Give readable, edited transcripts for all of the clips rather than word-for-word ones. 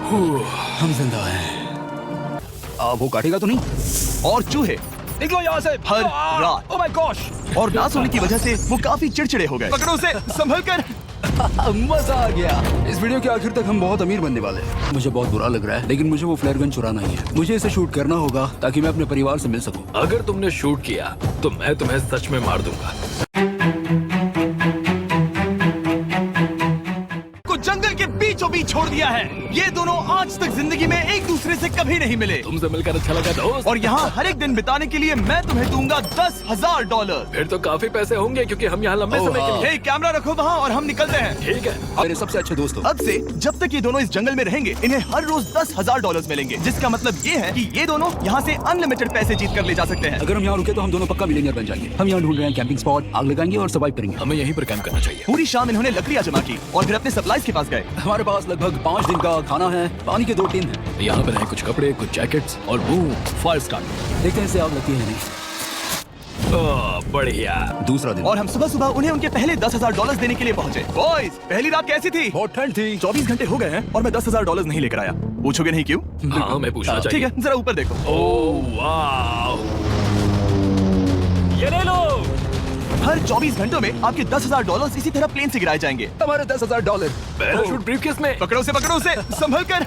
हम जिंदा हैं। वो काटेगा तो नहीं? और चूहे निकलो यहाँ से हर रात। Oh my gosh. और ना सोने की वजह से वो काफी चिड़चिड़े हो गए। पकड़ो उसे, संभल कर। मजा आ गया। इस वीडियो के आखिर तक हम बहुत अमीर बनने वाले हैं। मुझे बहुत बुरा लग रहा है, लेकिन मुझे वो फ्लेयर गन चुराना ही है। मुझे इसे शूट करना होगा ताकि मैं अपने परिवार से मिल सकूं। अगर तुमने शूट किया तो मैं तुम्हें सच में मार दूंगा। को जंगल के बीचों बीच छोड़ दिया है। ये दोनों आज तक जिंदगी में एक दूसरे से कभी नहीं मिले। तुमसे मिलकर अच्छा लगा दोस्त। और यहाँ हर एक दिन बिताने के लिए मैं तुम्हें दूंगा $10,000। फिर तो काफी पैसे होंगे क्योंकि हम यहाँ लंबे समय के लिए। हे, कैमरा रखो वहाँ और हम निकलते हैं। ठीक है। मेरे सबसे अच्छे दोस्त हो। अब से जब तक ये दोनों इस जंगल में रहेंगे, इन्हें हर रोज $10,000 मिलेंगे, जिसका मतलब ये है कि ये दोनों यहाँ से अनलिमिटेड पैसे जीत कर ले जा सकते हैं। अगर हम यहाँ रुके तो हम दोनों पक्का मिलियनियर बन जाएंगे। हम यहाँ ढूंढ रहे हैं कैंपिंग स्पॉट, आग लगाएंगे और सर्वाइव करेंगे। हमें यहीं पर कैंप करना चाहिए। पूरी शाम इन्होंने लकड़ियाँ जमा की और फिर अपने सप्लाईज के पास गए। हमारे पास लगभग 5 दिन का खाना है, पानी के 2 टिन हैं। यहाँ पर हैं कुछ कपड़े, कुछ जैकेट्स और बूम फायर स्टार्ट। देखते हैं इसे आग लगती है या नहीं। बढ़िया। दूसरा दिन और हम सुबह सुबह उन्हें उनके पहले $10,000 देने के लिए पहुंचे। बॉयज, पहली रात कैसी थी? बहुत ठंड थी। 24 घंटे हो गए हैं और मैं $10,000 नहीं लेकर आया। पूछोगे नहीं क्यों? हाँ, मैं पूछना ठीक चाहिए। है, जरा ऊपर देखो। ओह वाव, ये ले लो। हर 24 घंटों में आपके $10,000 इसी तरह प्लेन से गिराए जाएंगे। हमारे $10,000। पैराशूट ब्रीफकेस में। पकड़ो उसे, संभल कर।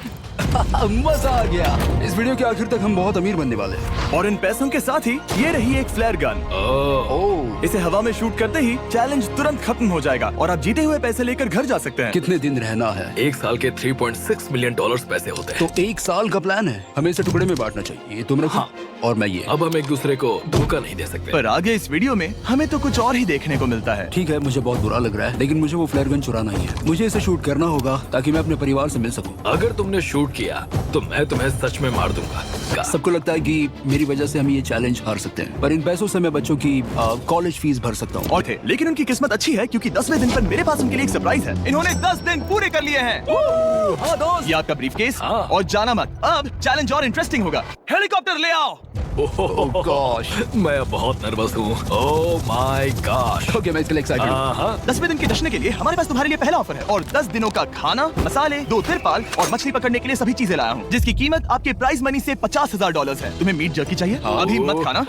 मजा आ गया। इस वीडियो के आखिर तक हम बहुत अमीर बनने वाले हैं। और इन पैसों के साथ ही ये रही एक फ्लेयर गन। ओह, इसे हवा में शूट करते ही चैलेंज तुरंत खत्म हो जाएगा और आप जीते हुए पैसे लेकर घर जा सकते हैं। कितने दिन रहना है? 1 साल के $3.6 मिलियन पैसे होते हैं। तो 1 साल का प्लान है। हमें इसे टुकड़े में बांटना चाहिए। ये तुम रखो। हाँ। और मैं ये। अब हम एक दूसरे को धोखा नहीं दे सकते। पर आगे इस वीडियो में हमें तो कुछ और ही देखने को मिलता है। ठीक है, मुझे बहुत बुरा लग रहा है, लेकिन मुझे वो फ्लेयर गन चुराना ही है। मुझे इसे शूट करना होगा ताकि मैं अपने परिवार से मिल सकूं। अगर तुमने शूट किया तो मैं तुम्हें सच में मार दूंगा। सबको लगता है कि मेरी वजह से हम ये चैलेंज हार सकते हैं, पर इन पैसों से मैं बच्चों की कॉलेज फीस भर सकता हूँ। और थे, लेकिन उनकी किस्मत अच्छी है क्योंकि 10वें दिन पर मेरे पास उनके लिए एक सरप्राइज है। इन्होंने 10 दिन पूरे कर लिए हैं। हाँ दोस्त। ये आपका ब्रीफकेस। हाँ। और जाना मत, अब चैलेंज और इंटरेस्टिंग होगा। हेलीकॉप्टर ले आओ। ओह गॉश, मैं बहुत नर्वस हूँ। Oh my gosh. ओके, मैं इसके लिए एक्साइटेड हूँ। हाँ 10वें दिन के जश्न के लिए हमारे पास तुम्हारे लिए पहला ऑफर है और 10 दिनों का खाना, मसाले, 2 तिरपाल और मछली पकड़ने के लिए सभी चीजें लाया हूँ, जिसकी कीमत आपके प्राइस मनी से $50,000 है। तुम्हें मीट जर्की चाहिए? अभी मत खाना।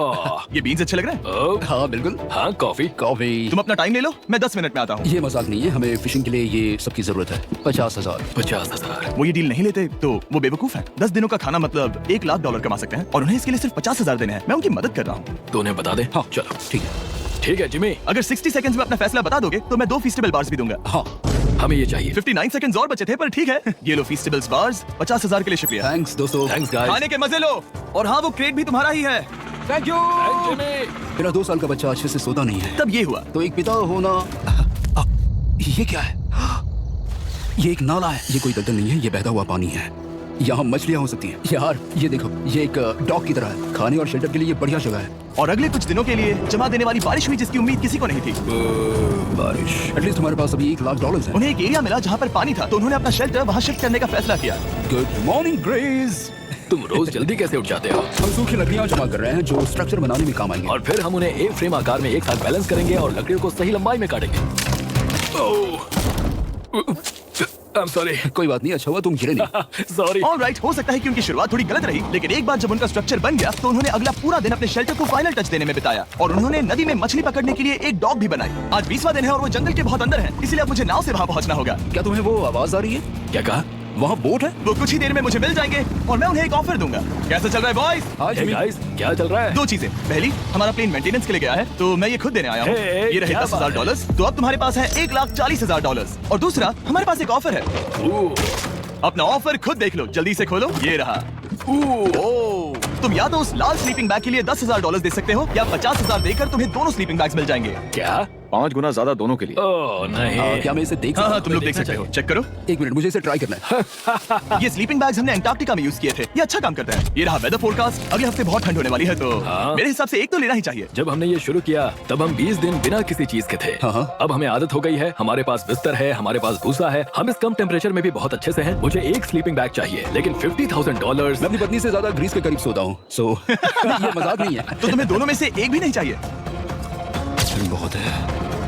ये बीन्स अच्छे लग रहे हैं? ओह, हाँ बिल्कुल। हाँ कॉफी। कॉफी। तुम अपना टाइम ले लो, मैं 10 मिनट में आता हूँ। ये मजाक नहीं है, हमें फिशिंग के लिए ये सबकी जरूरत है। 50,000। 50,000। वो ये डील नहीं लेते तो वो बेवकूफ है। 10 दिनों का खाना मतलब $1 लाख कमा सकते हैं और उन्हें इसके लिए सिर्फ 50,000 देने हैं। मैं उनकी मदद कर रहा हूँ। तो उन्हें बता दे। हाँ चलो ठीक है। ठीक है जिमी। अगर 60 सेकंड्स में अपना फैसला बता दोगे तो मैं 2 फीस्टेबल बार्स भी दूंगा। हाँ हमें ये चाहिए। 59 सेकंड्स और बचे थे, पर ठीक है। ये लो फीस्टेबल्स बार्स, 50,000 के लिए शुक्रिया। थैंक्स दोस्तों। Thanks guys. खाने के मजे लो। और हाँ, वो क्रेट भी तुम्हारा ही है। Thank you. जिमी। मेरा 2 साल का बच्चा अच्छे से सोता नहीं है। तब ये हुआ। तो एक पिता होना। ये क्या है? ये एक नाला है। ये कोई दलदल नहीं है, ये बहता हुआ पानी है। यहाँ मछलियाँ हो सकती हैं। यार ये देखो, ये एक डॉग की तरह है। खाने और शेल्टर के लिए ये बढ़िया जगह है। और अगले कुछ दिनों के लिए जमा देने वाली बारिश हुई जिसकी उम्मीद किसी को नहीं थी। बारिश। एटलीस्ट हमारे पास अभी $1 लाख है। उन्हें एक एरिया मिला जहाँ पर पानी था, तो उन्होंने अपना शेल्टर वहाँ शिफ्ट करने का फैसला किया। Good morning grace. तुम रोज जल्दी कैसे उठ जाते हो? हम सूखी लकड़ियाँ जमा कर रहे हैं जो स्ट्रक्चर बनाने में काम आएंगे। और फिर हम उन्हें एक फ्रेम आकार में एक साथ बैलेंस करेंगे और लकड़ियों को सही लंबाई में काटेंगे। I'm sorry. कोई बात नहीं, अच्छा हुआ तुम गिरे नहीं। Sorry. ऑलराइट, हो सकता है कि उनकी शुरुआत थोड़ी गलत रही, लेकिन एक बार जब उनका स्ट्रक्चर बन गया तो उन्होंने अगला पूरा दिन अपने शेल्टर को फाइनल टच देने में बिताया। और उन्होंने नदी में मछली पकड़ने के लिए एक डॉग भी बनाई। आज 20वां दिन है और वो जंगल के बहुत अंदर है, इसलिए अब मुझे नाव से वहाँ पहुँचना होगा। क्या तुम्हें वो आवाज आ रही है? क्या कहा? वहाँ बोट है। वो कुछ ही देर में मुझे मिल जाएंगे और मैं उन्हें एक ऑफर दूंगा। कैसा चल रहा है बॉयज? आज Hey guys, क्या चल रहा है? 2 चीजें। पहली, हमारा प्लेन मेंटेनेंस के लिए गया है तो मैं ये खुद देने आया हूँ। Hey, ये रहे क्या बात $10,000, तो अब तुम्हारे पास है $1,40,000। और दूसरा, हमारे पास एक ऑफर है। अपना ऑफर खुद देख लो, जल्दी से खोलो। ये रहा। ओह, तुम या तो उस लाल स्लीपिंग बैग के लिए $10,000 दे सकते हो या 50,000 देकर तुम्हें दोनों स्लीपिंग बैग्स मिल जाएंगे। क्या? 5 गुना ज्यादा दोनों के लिए। ओह नहीं। क्या मैं इसे देख हाँ सकता हाँ, हूँ? तुम लोग देख सकते हो। चेक करो। 1 मिनट, मुझे इसे ट्राई करना है। ये स्लीपिंग बैग्स हमने अंटार्कटिका में यूज किए थे। ये अच्छा काम करता है। ये रहा वेदर फोरकास्ट। अगले हफ्ते बहुत ठंड होने वाली है, तो हाँ। मेरे हिसाब से एक तो लेना ही चाहिए। जब हमने ये शुरू किया तब हम 20 दिन बिना किसी चीज के थे। हाँ। अब हमें आदत हो गई है। हमारे पास बिस्तर है, हमारे पास भूसा है, हम इस कम टेम्परेचर में भी बहुत अच्छे से हैं। मुझे एक स्लीपिंग बैग चाहिए, लेकिन $50,000। मैं अपनी पत्नी से ज्यादा ग्रीस के करीब सोता हूँ, सो ये मजाक नहीं है। तो तुम्हें दोनों में से एक भी नहीं चाहिए? बहुत है,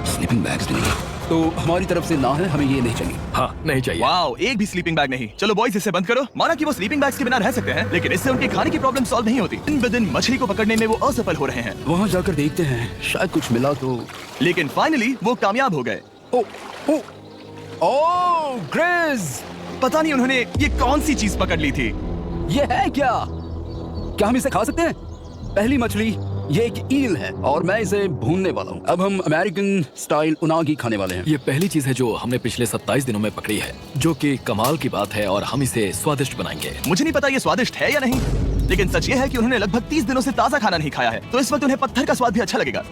स्लीपिंग बैग्स भी नहीं। तो हमारी तरफ से ना है, हमें ये नहीं चाहिए। हाँ नहीं चाहिए। वाओ, एक भी स्लीपिंग बैग नहीं। चलो बॉयज, इसे बंद करो। माना कि वो स्लीपिंग बैग्स के बिना रह सकते हैं, लेकिन इससे उनके खाने की प्रॉब्लम सॉल्व नहीं होती। दिन ब दिन मछली को पकड़ने में वो असफल हो रहे हैं, वहाँ जाकर देखते हैं, शायद कुछ मिला तो। लेकिन फाइनली वो कामयाब हो गए। ओ ओ ओ ग्रिज, पता नहीं उन्होंने ये कौन सी चीज पकड़ ली थी। ये है क्या हम इसे खा सकते हैं? पहली मछली, ये एक ईल है और मैं इसे भूनने वाला हूँ। अब हम अमेरिकन स्टाइल उनागी खाने वाले हैं। ये पहली चीज है जो हमने पिछले 27 दिनों में पकड़ी है, जो कि कमाल की बात है और हम इसे स्वादिष्ट बनाएंगे। मुझे नहीं पता ये स्वादिष्ट है या नहीं, लेकिन सच ये है कि उन्होंने लगभग 30 दिनों से ताजा खाना नहीं खाया है, तो इस वक्त उन्हें पत्थर का स्वाद भी अच्छा लगेगा।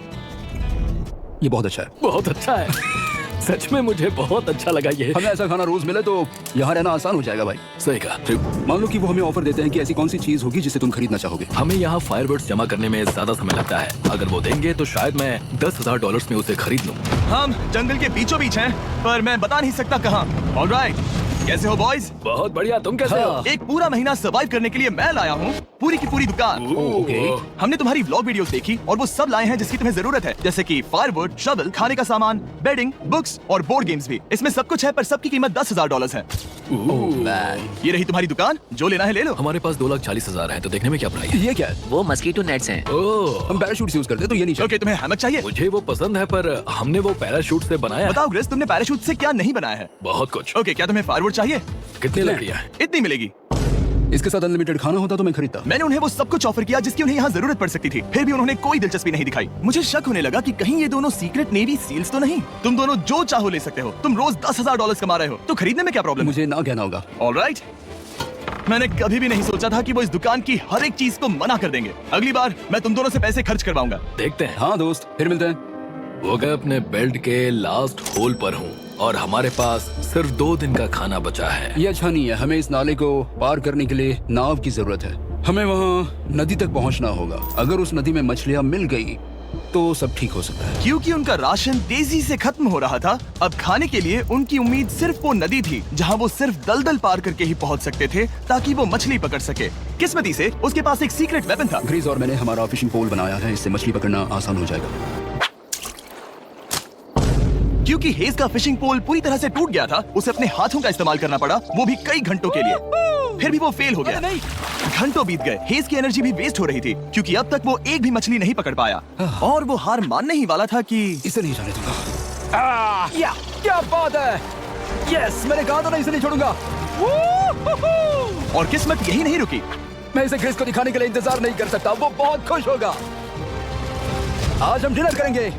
ये बहुत अच्छा है। बहुत अच्छा है। सच में मुझे बहुत अच्छा लगा ये। हमें ऐसा खाना रोज मिले तो यहाँ रहना आसान हो जाएगा भाई। सही कहा। मान लो कि वो हमें ऑफर देते हैं कि ऐसी कौन सी चीज होगी जिसे तुम खरीदना चाहोगे। हमें यहाँ फायरवर्ड्स जमा करने में ज्यादा समय लगता है। अगर वो देंगे तो शायद मैं $10,000 में उसे खरीद लूँ। हम जंगल के बीचों बीच हैं, पर मैं बता नहीं सकता कहाँ। ऑलराइट, कैसे हो बॉयज? बहुत बढ़िया, तुम कैसे हो? एक पूरा महीना सर्वाइव करने के लिए मैं लाया हूँ पूरी की पूरी दुकान। ओके। हमने तुम्हारी व्लॉग वीडियोस देखी और वो सब लाए हैं जिसकी तुम्हें जरूरत है, जैसे कि फायरवुड, शवल, खाने का सामान, बेडिंग, बुक्स और बोर्ड गेम्स भी। इसमें सब कुछ है, पर सबकी कीमत $10,000 है। ये रही तुम्हारी दुकान, जो लेना है ले लो। हमारे पास 2,40,000 है, तो देखने में क्या प्राइस? ये क्या है? वो मस्कीटो नेट्स हैं। ओह, हम पैराशूट यूज करते हैं तो ये नहीं चाहिए। ओके, तुम्हें हैमक चाहिए? मुझे वो पसंद है, पर हमने वो पैराशूट से बनाया है। बताओ ग्रेस, तुमने पैराशूट से क्या नहीं बनाया है? बहुत कुछ। ओके, क्या तुम्हें फायरवुड चाहिए? कितनी लकड़ियाँ हैं? इतनी मिलेगी। इसके साथ अनलिमिटेड खाना होता तो मैं खरीदता। मैंने उन्हें वो सब कुछ ऑफर किया जिसकी उन्हें यहाँ जरूरत पड़ सकती थी, फिर भी उन्होंने कोई दिलचस्पी नहीं दिखाई। मुझे शक होने लगा कि कहीं ये दोनों सीक्रेट नेवी सील्स तो नहीं। तुम दोनों जो चाहो ले सकते हो। तुम रोज $10,000 कमा रहे हो, तो खरीदने में क्या प्रॉब्लम है? मुझे ना कहना होगा। ऑलराइट, मैंने कभी भी नहीं सोचा था कि वो इस दुकान की हर एक चीज को मना कर देंगे। अगली बार मैं तुम दोनों से पैसे खर्च करवाऊंगा। देखते हैं। हाँ दोस्त, फिर मिलते हैं। वो मैं अपने बेल्ट के लास्ट होल पर हूँ और हमारे पास सिर्फ 2 दिन का खाना बचा है। ये अच्छा नहीं है। हमें इस नाले को पार करने के लिए नाव की जरूरत है। हमें वहाँ नदी तक पहुँचना होगा। अगर उस नदी में मछलियाँ मिल गई तो सब ठीक हो सकता है। क्योंकि उनका राशन तेजी से खत्म हो रहा था, अब खाने के लिए उनकी उम्मीद सिर्फ वो नदी थी जहाँ वो सिर्फ दलदल पार करके ही पहुँच सकते थे ताकि वो मछली पकड़ सके। किस्मती से उसके पास एक सीक्रेट वेपन था। ग्रीज और मैंने हमारा फिशिंग पोल बनाया है, इससे मछली पकड़ना आसान हो जाएगा। क्योंकि हेज का फिशिंग पोल पूरी तरह से टूट गया था, उसे अपने हाथों का इस्तेमाल करना पड़ा, वो भी कई घंटों के लिए। फिर भी वो फेल हो गया। घंटों बीत गए, हेज की एनर्जी भी वेस्ट हो रही थी क्योंकि अब तक वो एक भी मछली नहीं पकड़ पाया और वो हार मानने ही वाला था कि इसे नहीं जाने दूंगा। क्या बात है! यस, मैंने कहा था ना, इसे नहीं छोड़ूंगा। और किस्मत यही नहीं रुकी। मैं इसे ग्रेस को दिखाने के लिए इंतजार नहीं कर सकता, वो बहुत खुश होगा। आज हम डिनर करेंगे।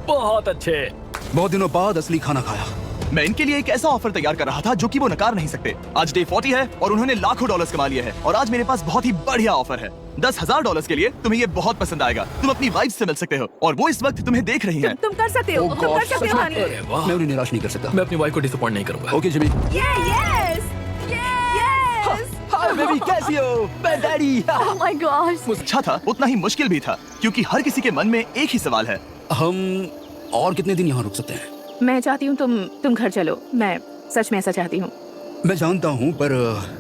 बहुत अच्छे। बहुत दिनों बाद असली खाना खाया। मैं इनके लिए एक ऐसा ऑफर तैयार कर रहा था जो कि वो नकार नहीं सकते। आज डे 40 है और उन्होंने लाखों डॉलर्स कमा लिए हैं और आज मेरे पास बहुत ही बढ़िया ऑफर है। $10,000 के लिए तुम्हें ये बहुत पसंद आएगा। तुम अपनी वाइफ से मिल सकते हो और वो इस वक्त तुम्हें देख रही हैं। तुम कर सकते हो, Oh तुम कर God, सकते सच हो में? हनी। अरे वाह, मैं उन्हें निराश नहीं कर सकता। मैं अपनी वाइफ को डिसअपॉइंट नहीं करूंगा। Okay Jimmy. Yes hi baby, कैसी हो? मैं डैडी। Oh my God. अच्छा था, उतना ही मुश्किल भी था क्योंकि हर किसी के मन में एक ही सवाल है। हम और कितने दिन यहाँ रुक सकते हैं? मैं चाहती हूँ तुम घर चलो। मैं सच में ऐसा चाहती हूँ। मैं जानता हूँ, पर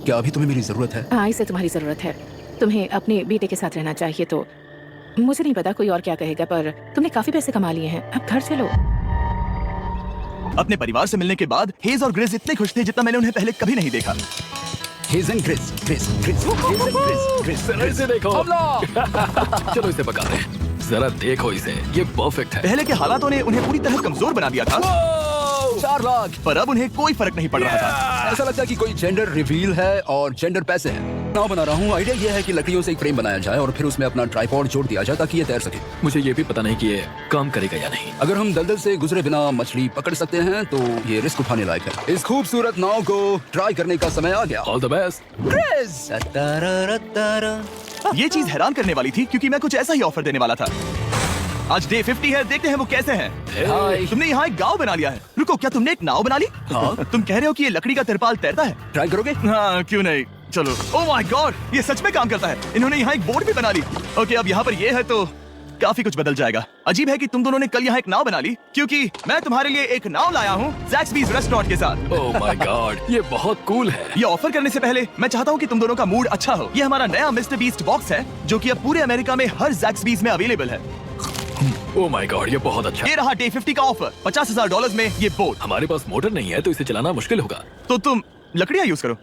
क्या अभी तुम्हें मेरी जरूरत है? हाँ, इसे तुम्हारी जरूरत है। तुम्हें अपने बेटे के साथ रहना चाहिए। तो मुझे नहीं पता कोई और क्या कहेगा, पर तुमने काफी पैसे कमा लिए हैं, अब घर चलो। अपने परिवार से मिलने के बाद हेज और ग्रेस इतने खुश थे जितना मैंने उन्हें पहले कभी नहीं देखा। Hedge and grace, grace, grace, hedge and grace, grace, grace. इसे देखो। हमला! चलो इसे पकाते हैं। जरा देखो इसे, ये परफेक्ट है। पहले के हालातों ने उन्हें पूरी तरह कमजोर बना दिया था, 4 लाख। पर अब उन्हें कोई फर्क नहीं पड़ रहा था। ऐसा लगता है कि कोई जेंडर रिवील है और जेंडर पैसे हैं। नाव बना रहा हूँ। आइडिया ये है कि लकड़ियों से एक फ्रेम बनाया जाए और फिर उसमें अपना ट्राइपॉड जोड़ दिया जाए ताकि ये तैर सके। मुझे ये भी पता नहीं कि ये काम करेगा या नहीं। अगर हम दलदल से गुजरे बिना मछली पकड़ सकते हैं तो ये रिस्क उठाने लायक है। इस खूबसूरत नाव को ट्राई करने का समय आ गया। All the best. ग्रेस! ये चीज हैरान करने वाली थी क्योंकि मैं कुछ ऐसा ही ऑफर देने वाला था। आज डे 50 है, देखते हैं वो कैसे हैं। हाय। तुमने यहाँ एक गांव बना लिया है। रुको, क्या तुमने एक नाव बना ली? हाँ। तुम कह रहे हो कि ये लकड़ी का तिरपाल तैरता है? ट्राई करोगे? हाँ, क्यों नहीं, चलो। ओह माय गॉड, ये सच में काम करता है। इन्होंने यहाँ एक बोट भी बना ली। ओके, अब यहाँ पर ये है तो काफी कुछ बदल जाएगा। अजीब है कि तुम दोनों ने कल यहाँ एक नाव बना ली, क्योंकि मैं तुम्हारे लिए एक नाव लाया हूँ ज़ैक्सबीज़ रेस्टोरेंट के साथ। ओह माय गॉड, ये बहुत कूल है। ये ऑफर करने से पहले मैं चाहता हूँ कि तुम दोनों का मूड अच्छा हो। ये हमारा नया मिस्टर बीस्ट बॉक्स है जो कि अब पूरे अमेरिका में हर ज़ैक्सबीज़ में अवेलेबल है। ओह माय गॉड, ये बहुत अच्छा है। ये रहा डे 50 का ऑफर, $50,000 में ये बोट। हमारे पास मोटर नहीं है तो इसे चलाना मुश्किल होगा। तो तुम लकड़ियां यूज करो।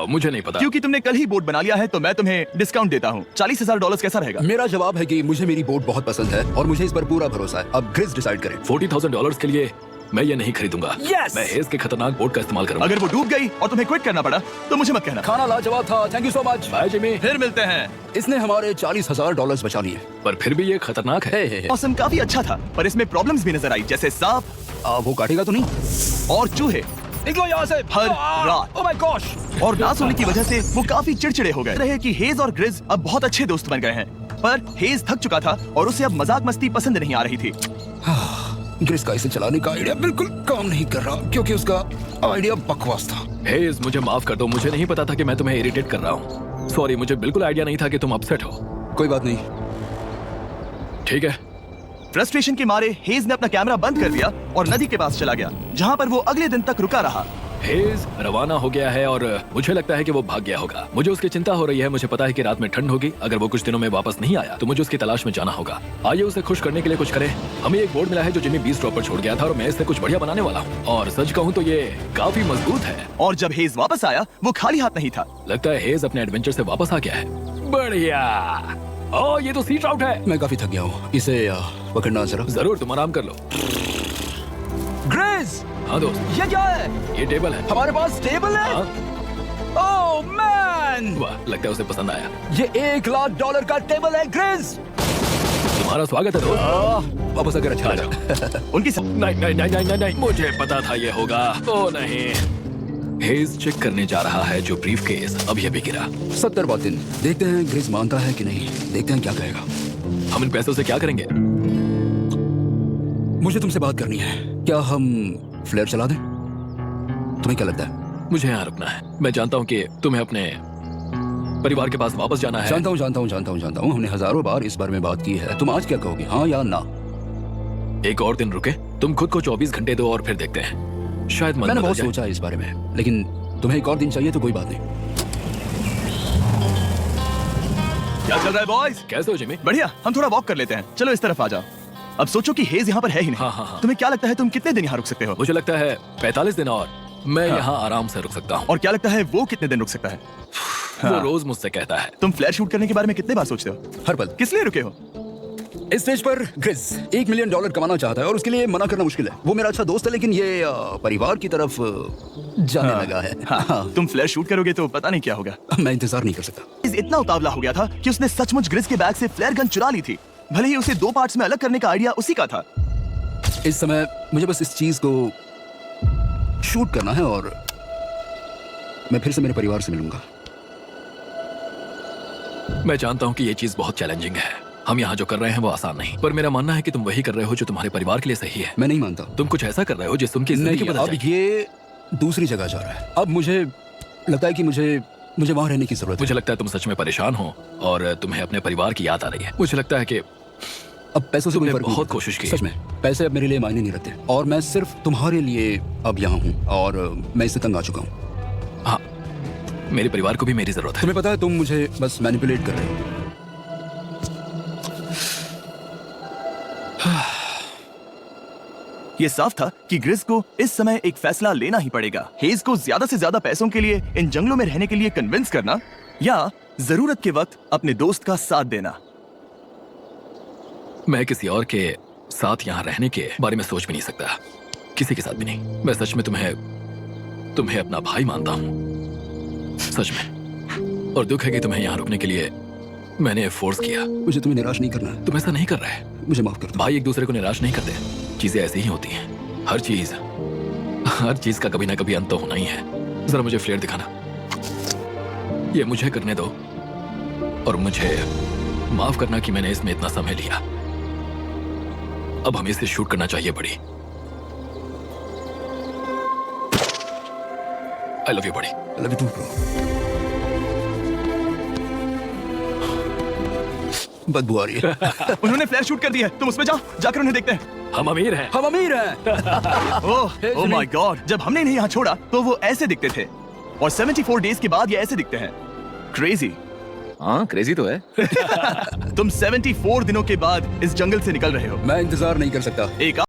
मुझे नहीं पता। क्योंकि तुमने कल ही बोट बना लिया है तो मैं तुम्हें डिस्काउंट देता हूँ। $40,000 कैसा रहेगा? मेरा जवाब है कि मुझे मेरी बोट बहुत पसंद है और मुझे इस पर पूरा भरोसा है। अब ग्रिज डिसाइड करे। $40,000 के लिए मैं ये नहीं खरीदूंगा। Yes! मैं हेज के खतरनाक बोट का इस्तेमाल करूंगा। अगर वो डूब गई और तुम्हें क्विट करना पड़ा तो मुझे मत कहना। खाना लाजवाब था, thank you so much. Bye Jimmy. फिर मिलते हैं। इसने हमारे $40,000 बचा लिए। पर फिर भी ये खतरनाक है। मौसम काफी अच्छा था पर इसमें प्रॉब्लम्स भी नजर आई, जैसे सांप वो काटेगा तो नहीं? और चूहे निकलो यहाँ से हर रात। Oh my gosh. और ना सोने की वजह से वो काफी चिड़चिड़े हो गए रहे कि हेज और ग्रिज अब बहुत अच्छे दोस्त बन गए हैं। पर हेज थक चुका था और उसे अब मजाक मस्ती पसंद नहीं आ रही थी। ग्रिज का इसे चलाने का आइडिया बिल्कुल काम नहीं कर रहा क्योंकि उसका आइडिया बकवास था। हेज, मुझे माफ कर दो, मुझे नहीं पता था कि मैं तुम्हें इरिटेट कर रहा हूँ। सॉरी, मुझे बिल्कुल आइडिया नहीं था कि तुम अपसेट हो। कोई बात नहीं। ठीक है। फ्रस्ट्रेशन के मारे हेज ने अपना कैमरा बंद कर दिया और नदी के पास चला गया, जहाँ पर वो अगले दिन तक रुका रहा। हेज रवाना हो गया है और मुझे लगता है कि वो भाग गया होगा। मुझे उसकी चिंता हो रही है। मुझे पता है कि रात में ठंड होगी। अगर वो कुछ दिनों में वापस नहीं आया तो मुझे उसकी तलाश में जाना होगा। आइए उसे खुश करने के लिए कुछ करें। हमें एक बोर्ड मिला है जो जिमी बीच ड्रॉप पर छोड़ गया था और मैं इससे कुछ बढ़िया बनाने वाला हूँ। और सच कहूँ तो ये काफी मजबूत है। और जब हेज वापस आया वो खाली हाथ नहीं था। लगता है हेज अपने एडवेंचर से वापस आ गया है। बढ़िया। ओह, ये तो सी ट्राउट है। मैं काफी थक गया हूँ, इसे पकड़ना जरा। जरूर, तुम आराम कर लो। ग्रिज, हाँ दोस्त, ये क्या है? ये टेबल है। हमारे पास टेबल है। हाँ? ओह मैन, वाह, लगता है उसे पसंद आया। ये $1,00,000 का टेबल है ग्रिज। तुम्हारा स्वागत है दोस्त। वापस अगर अच्छा लगा। उनकी नहीं नहीं नहीं नहीं नहीं नहीं, मुझे पता था ये होगा। ओ नहीं। हेज चेक करने जा रहा है जो ब्रीफ केस अब ये भी गिरा। 70 बात दिन। देखते हैं ग्रिज मानता है कि नहीं। देखते हैं क्या कहेगा। हम इन पैसों से क्या करेंगे? मुझे तुमसे बात करनी है। क्या हम फ्लेयर चला दें? तुम्हें क्या लगता है? मुझे यहाँ रुकना है। मैं जानता हूँ कि तुम्हें अपने परिवार के पास वापस जाना है। जानता हूँ। हमने हजारों बार इस बारे में बात की है। तुम आज क्या कहोगे, हाँ या ना? एक और दिन रुके। तुम खुद को 24 घंटे दो और फिर देखते हैं। शायद मन मैंने बदल बहुत जाए। सोचा है इस बारे में, लेकिन तुम्हें एक और दिन चाहिए तो कोई बात नहीं। क्या चल रहा है बॉयज? कैसे हो जिमी? बढ़िया। हम थोड़ा वॉक कर लेते हैं। चलो इस तरफ आ जाओ। अब सोचो कि हेज यहाँ पर है ही नहीं। हाँ। तुम्हें क्या लगता है तुम कितने दिन यहाँ रुक सकते हो? मुझे लगता है 45 दिन और मैं यहाँ आराम से रुक सकता हूँ। और क्या लगता है वो कितने दिन रुक सकता है? वो रोज मुझसे कहता है। तुम फ्लेयर शूट करने के बारे में कितने बार सोचते हो? हर पल। किस लिए रुके हो? इस स्टेज पर ग्रिज $1 मिलियन कमाना चाहता है और उसके लिए मना करना मुश्किल है। वो मेरा अच्छा दोस्त है लेकिन ये परिवार की तरफ जाने लगा है। हाँ, तुम फ्लेयर शूट करोगे तो पता नहीं क्या होगा। मैं इंतजार नहीं कर सकता। हेज इतना उतावला हो गया था कि उसने सचमुच ग्रिज के बैग से फ्लेयर गन चुरा ली थी। भले ही उसे 2 पार्ट्स में अलग करने का आइडिया उसी का था। इस समय मुझे बस इस चीज को शूट करना है और मैं फिर से मेरे परिवार से मिलूंगा। मैं जानता हूँ कि ये चीज बहुत चैलेंजिंग है। हम यहाँ जो कर रहे हैं वो आसान नहीं, पर मेरा मानना है कि तुम वही कर रहे हो जो तुम्हारे परिवार के लिए सही है। मैं नहीं मानता। तुम कुछ ऐसा कर रहे हो जिससे उनकी जिंदगी नहीं, बदल अब जाएगी। ये दूसरी जगह जा रहा है। अब मुझे लगता है कि मुझे वहां रहने की जरूरत है। मुझे लगता है तुम सच में परेशान हो और तुम्हें अपने परिवार की याद आ रही है। मुझे लगता है कि अब पैसों से कोई तुमने फर्क नहीं बहुत पड़ता। कोशिश की। सच में पैसे अब मेरे लिए मायने नहीं रखते और मैं सिर्फ तुम्हारे लिए अब यहाँ हूँ और मैं इससे तंग आ चुका हूँ। हाँ, मेरे परिवार को भी मेरी जरूरत है। तुम्हें पता है तुम मुझे बस मैनिपुलेट कर रहे हो। ये साफ था कि ग्रिज को इस समय एक फैसला लेना ही पड़ेगा। हेज को ज्यादा से ज्यादा पैसों के लिए इन जंगलों में रहने के लिए कन्विंस करना या जरूरत के वक्त अपने दोस्त का साथ देना। मैं किसी और के साथ यहाँ रहने के बारे में सोच भी नहीं सकता, किसी के साथ भी नहीं। मैं सच में तुम्हें अपना भाई मानता हूँ, सच में। और दुख है कि तुम्हें यहाँ रुकने के लिए मैंने फोर्स किया। मुझे तुम्हें निराश नहीं करना है। तुम ऐसा नहीं कर रहे। मुझे माफ कर दो। भाई एक दूसरे को निराश नहीं करते। चीजें ऐसी ही होती हैं। हर चीज का कभी ना कभी अंत तो होना ही है। जरा मुझे फ्लेयर दिखाना। ये मुझे करने दो और मुझे माफ करना कि मैंने इसमें इतना समय लिया। अब हमें इसे शूट करना चाहिए बड़ी। आई लव यू बड़ी। I love you too bro. बदबू आ रही है। उन्होंने फ्लैश शूट कर दिया है। तुम उसमें जाओ, जाकर उन्हें देखते हैं। हम अमीर हैं। हम अमीर हैं। ओह माय गॉड, जब हमने इन्हें यहाँ छोड़ा तो वो ऐसे दिखते थे और 74 डेज के बाद ये ऐसे दिखते हैं। क्रेजी। हाँ क्रेजी तो है। तुम 74 दिनों के बाद इस जंगल से निकल रहे हो। मैं इंतजार नहीं कर सकता। एक